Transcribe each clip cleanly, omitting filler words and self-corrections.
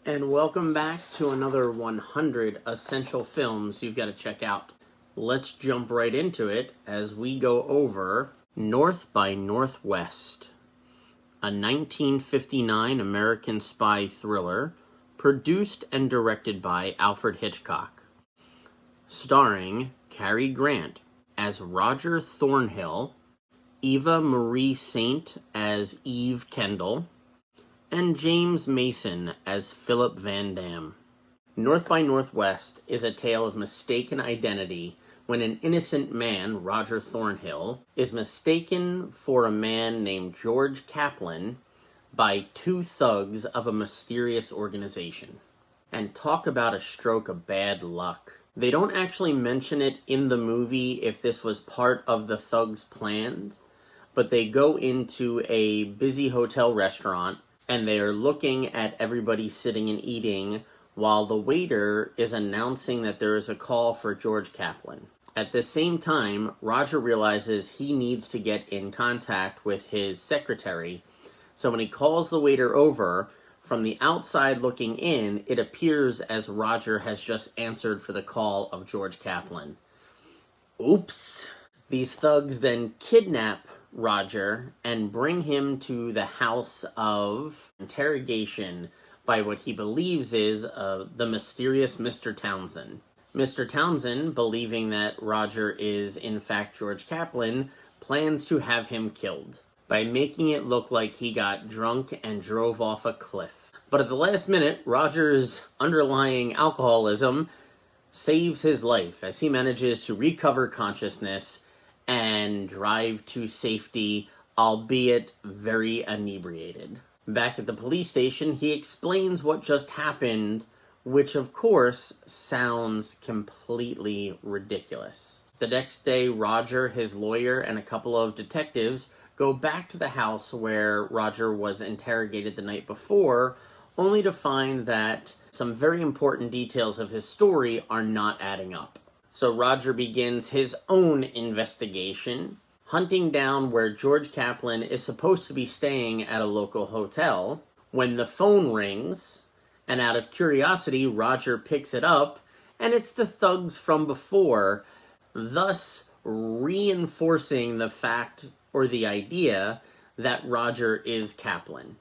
And welcome back to another 100 essential films you've got to check out. Let's jump right into it as we go over North by Northwest, a 1959 American spy thriller produced and directed by Alfred Hitchcock, starring Cary Grant as Roger Thornhill, Eva Marie Saint as Eve Kendall, and James Mason as Philip Van Dam. North by Northwest is a tale of mistaken identity when an innocent man, Roger Thornhill, is mistaken for a man named George Kaplan by two thugs of a mysterious organization. And talk about a stroke of bad luck. They don't actually mention it in the movie if this was part of the thugs' plans, but they go into a busy hotel restaurant and they are looking at everybody sitting and eating while the waiter is announcing that there is a call for George Kaplan. At the same time, Roger realizes he needs to get in contact with his secretary. So when he calls the waiter over, from the outside looking in, it appears as Roger has just answered for the call of George Kaplan. Oops. These thugs then kidnap Roger and bring him to the house of interrogation by what he believes is the mysterious Mr. Townsend. Mr. Townsend, believing that Roger is in fact George Kaplan, plans to have him killed by making it look like he got drunk and drove off a cliff. But at the last minute, Roger's underlying alcoholism saves his life as he manages to recover consciousness and drive to safety, albeit very inebriated. Back at the police station, he explains what just happened, which of course sounds completely ridiculous. The next day, Roger, his lawyer, and a couple of detectives go back to the house where Roger was interrogated the night before, only to find that some very important details of his story are not adding up. So Roger begins his own investigation, hunting down where George Kaplan is supposed to be staying at a local hotel, when the phone rings, and out of curiosity, Roger picks it up, and it's the thugs from before, thus reinforcing the fact or the idea that Roger is Kaplan.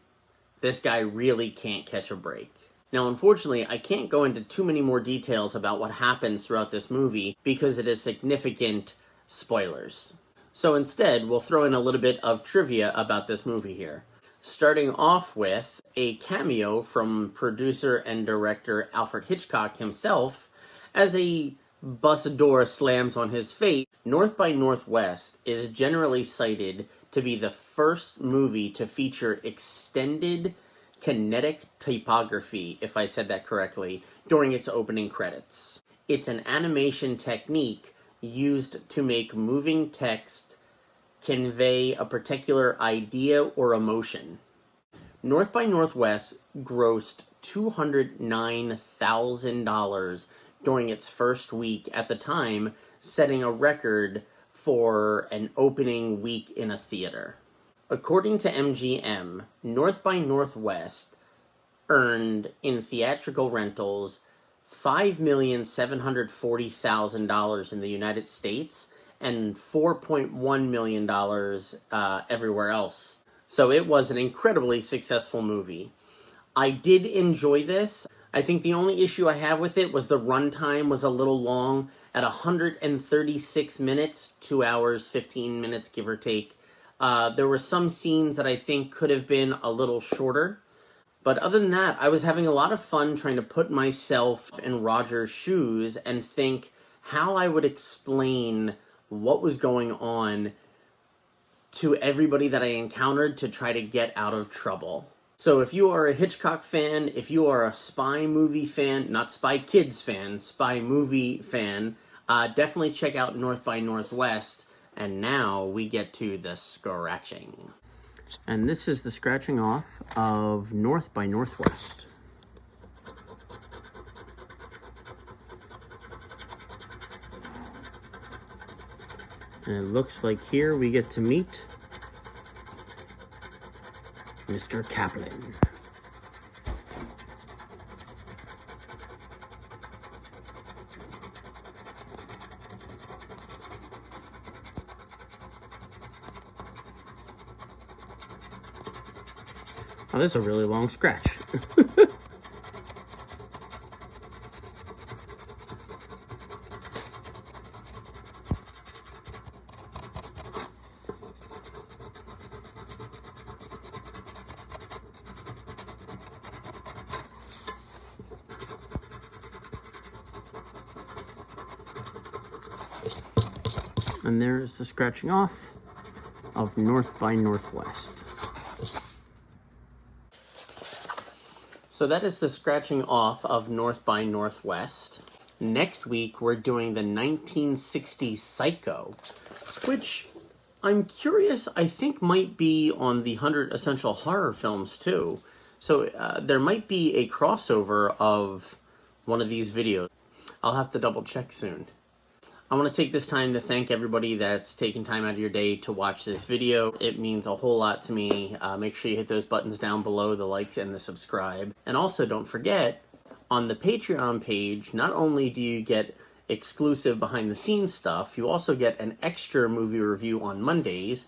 This guy really can't catch a break. Now, unfortunately, I can't go into too many more details about what happens throughout this movie because it is significant spoilers. So instead, we'll throw in a little bit of trivia about this movie here. Starting off with a cameo from producer and director Alfred Hitchcock himself. As a bus door slams on his face, North by Northwest is generally cited to be the first movie to feature extended kinetic typography, if I said that correctly, during its opening credits. It's an animation technique used to make moving text convey a particular idea or emotion. North by Northwest grossed $209,000 during its first week at the time, setting a record for an opening week in a theater. According to MGM, North by Northwest earned in theatrical rentals $5,740,000 in the United States and $4.1 million everywhere else. So it was an incredibly successful movie. I did enjoy this. I think the only issue I have with it was the runtime was a little long at 136 minutes, 2 hours, 15 minutes, give or take. There were some scenes that I think could have been a little shorter. But other than that, I was having a lot of fun trying to put myself in Roger's shoes and think how I would explain what was going on to everybody that I encountered to try to get out of trouble. So if you are a Hitchcock fan, if you are a spy movie fan, not Spy Kids fan, spy movie fan, definitely check out North by Northwest. And now we get to the scratching. And this is the scratching off of North by Northwest. And it looks like here we get to meet Mr. Kaplan. Oh, this is a really long scratch. And there's the scratching off of North by Northwest. So that is the scratching off of North by Northwest. Next week, we're doing the 1960 Psycho, which I'm curious, I think might be on the 100 Essential Horror Films too. So there might be a crossover of one of these videos. I'll have to double check soon. I want to take this time to thank everybody that's taken time out of your day to watch this video. It means a whole lot to me. Make sure you hit those buttons down below, the like and the subscribe. And also don't forget, on the Patreon page, not only do you get exclusive behind the scenes stuff, you also get an extra movie review on Mondays.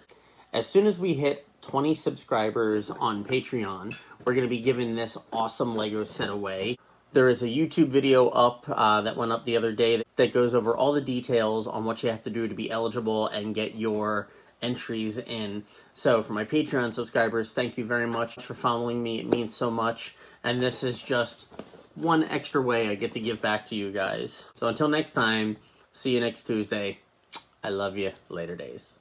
As soon as we hit 20 subscribers on Patreon, we're going to be giving this awesome Lego set away. There is a YouTube video up that went up the other day that goes over all the details on what you have to do to be eligible and get your entries in. So for my Patreon subscribers, thank you very much for following me. It means so much. And this is just one extra way I get to give back to you guys. So until next time, see you next Tuesday. I love you. Later days.